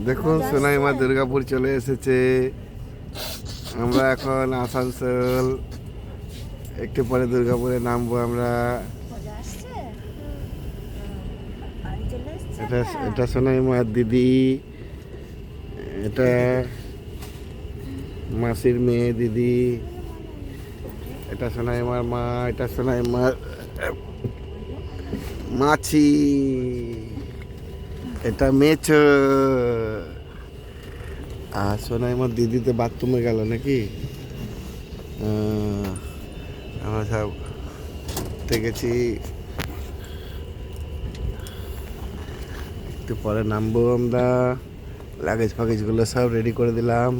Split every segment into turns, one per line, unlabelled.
দেখুন সোনাই মা দুর্গাপুর চলে এসেছে। আমরা এখন আসানসোল, একটু পরে দুর্গাপুরে নামবো আমরা। এটা সোনাই মার দিদি, এটা মাসির মেয়ে দিদি, এটা সোনাই মার মা, এটা সোনাই মার মাছি, এটা মেছো। আর সোনাই আমার দিদি তো বাথরুমে গেল নাকি। আমরা সব গেছি, একটু পরে নামবো আমরা। লাগেজ ফাগেজগুলো সব রেডি করে দিলাম।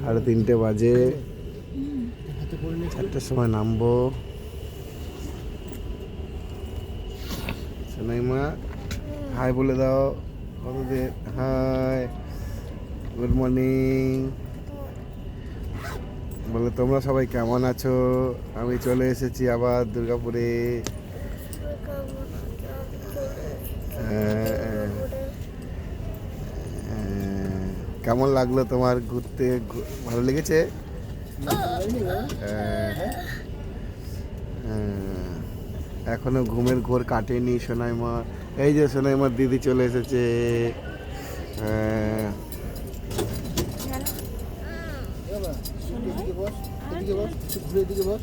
3:30 বাজে, 4টার সময় নামবো। সোনাই মা হাই বলে দাও কতদিন। Hi, good morning. বলে তোমরা সবাই কেমন আছো? আমি চলে এসেছি আবার দুর্গাপুরে। কেমন লাগলো তোমার ঘুরতে? ভালো লেগেছে? এখনো ঘুমের ঘোর কাটেনি সোনাই মা। এই যে সোনাই মার দিদি চলে এসেছে।
ঘুরে দিকে বস।